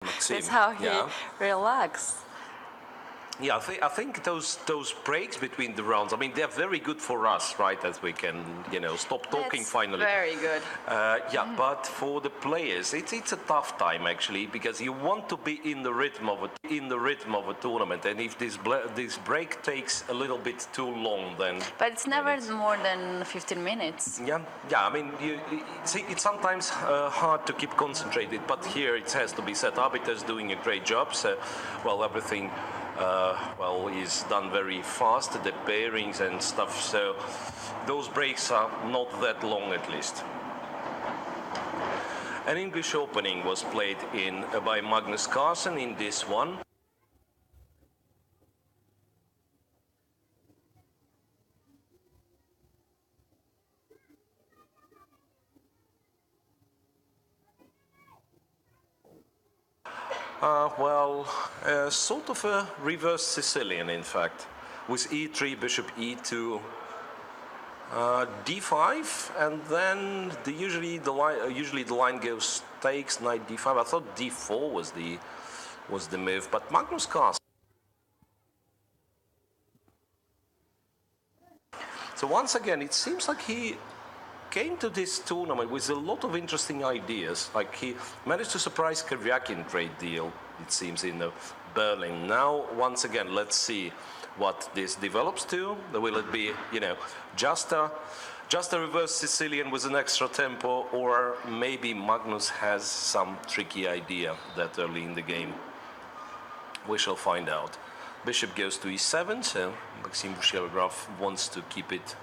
Maxime. That's how he relaxes. Yeah, I think those breaks between the rounds, I mean, they're very good for us, right? As we can, stop talking finally. Very good. But for the players, it's a tough time actually, because you want to be in the rhythm of a tournament, and if this break takes a little bit too long, then. But it's never more than 15 minutes. Yeah. I mean, it's sometimes hard to keep concentrated, but here it has to be said. Arbiter's doing a great job. So, everything. Is done very fast, the pairings and stuff, so those breaks are not that long at least. An English opening was played by Magnus Carlsen in this one. Sort of a reverse Sicilian, in fact, with e3, bishop e2, d5, and then usually the line goes takes, knight d5. I thought d4 was the move, but Magnus Carlsen. So once again, it seems like he came to this tournament with a lot of interesting ideas. Like he managed to surprise Kiriakin great deal, it seems, in Berlin. Now, once again, let's see what this develops to. Will it be, just a reverse Sicilian with an extra tempo, or maybe Magnus has some tricky idea that early in the game? We shall find out. Bishop goes to e7, so Maxime Vashier Lagrave wants to keep it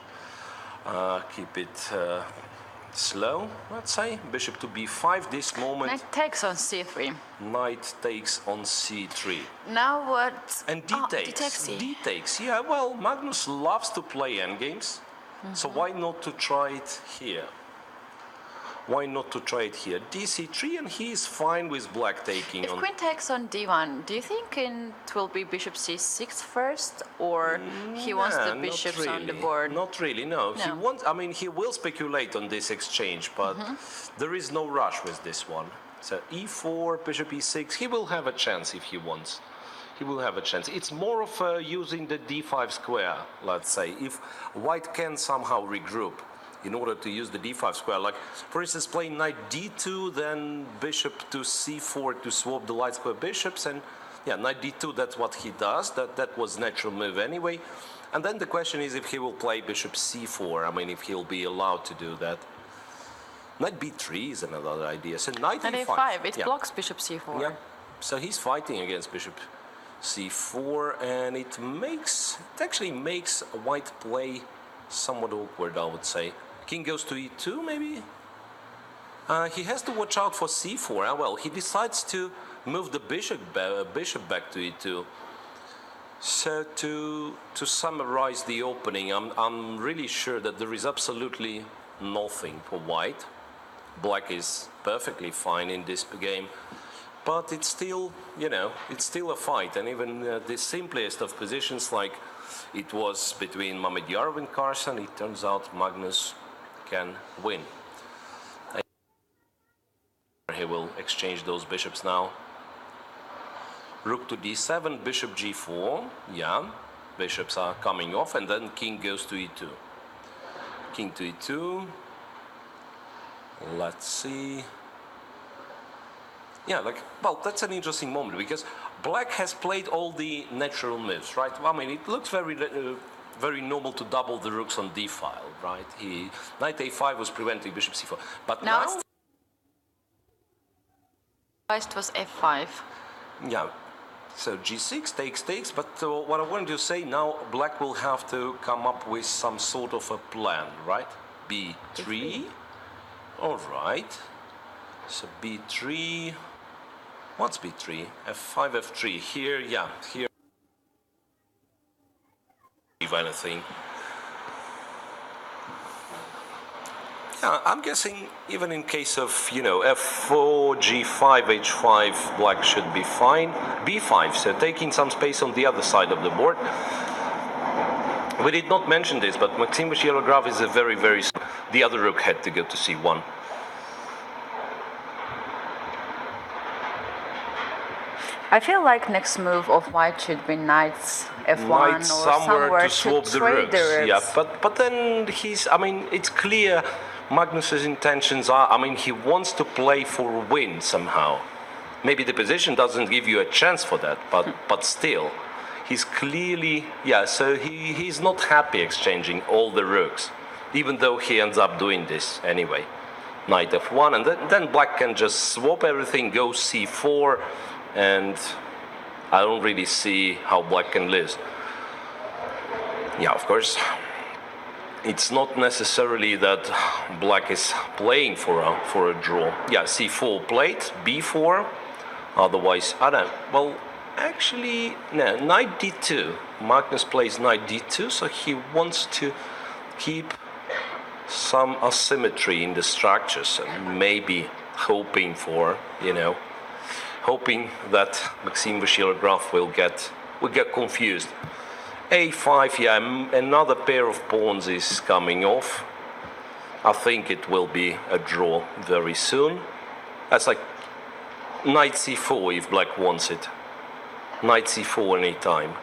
slow, let's say. Bishop to b5 this moment. Knight takes on c3. Knight takes on c3. Now what? And d takes. D takes. Yeah, well, Magnus loves to play endgames, so why not to try it here? Why not to try it here? dc3, and he is fine with black taking. If queen takes on d1, do you think it will be bishop c6 first, or he wants the bishops on the board? Not really, no. He wants. I mean, he will speculate on this exchange, but there is no rush with this one. So e4, bishop e6. He will have a chance if he wants. He will have a chance. It's more of using the d5 square, let's say, if white can somehow regroup in order to use the d5 square. Like, for instance, playing knight d2, then bishop to c4 to swap the light square bishops, and knight d2, that's what he does. That was natural move anyway. And then the question is if he will play bishop c4, I mean, if he'll be allowed to do that. Knight b3 is another idea. So knight a5, it blocks bishop c4. Yeah, so he's fighting against bishop c4, and it actually makes a white play somewhat awkward, I would say. King goes to e2, maybe? He has to watch out for c4. Well, he decides to move the bishop back to e2. So to summarize the opening, I'm really sure that there is absolutely nothing for white. Black is perfectly fine in this game, but it's still, it's still a fight. And even the simplest of positions, like it was between Mamedyarov and Carlsen, it turns out Magnus can win. He will exchange those bishops now. Rook to d7, bishop g4. Yeah, bishops are coming off, and then king goes to e2. King to e2. Let's see. Yeah, that's an interesting moment, because black has played all the natural moves, right? I mean, it looks very normal to double the rooks on d file, right? Knight a5 was preventing bishop c4, but now it was f5. Yeah, so g6 takes, but what I wanted to say now, black will have to come up with some sort of a plan, right? b3. All right. So b3. What's b3? f5, f3. Here, here. If anything. Yeah, I'm guessing even in case of, f4, g5, h5, black should be fine. b5, so taking some space on the other side of the board. We did not mention this, but Maxime Vashier Lagrave is a very... The other rook had to go to c1. I feel like next move of white should be knights f1 Knight or somewhere to swap the trade rooks. Yeah, but then I mean, it's clear Magnus's intentions are, I mean, he wants to play for a win somehow. Maybe the position doesn't give you a chance for that, but still, he's clearly, so he's not happy exchanging all the rooks, even though he ends up doing this anyway. Knight f1, and then black can just swap everything, go c4, and I don't really see how black can lose. Yeah, of course, it's not necessarily that black is playing for a draw. Yeah, c4 played, b4, otherwise, I don't know. Well, actually, no, knight d2. Magnus plays knight d2, so he wants to keep some asymmetry in the structures, and maybe hoping for, hoping that Maxime Vashier Lagrave will get confused. a5, yeah, another pair of pawns is coming off. I think it will be a draw very soon. That's like knight c4 if black wants it. Knight c4 anytime.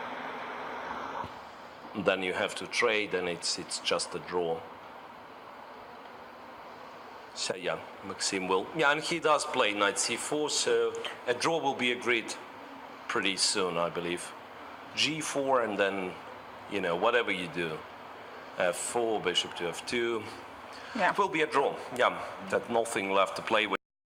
Then you have to trade, and it's just a draw. So yeah, Maxime will, and he does play knight c4, so a draw will be agreed pretty soon, I believe. g4, and then, whatever you do, f4, bishop to f2, it will be a draw. Yeah, that nothing left to play with.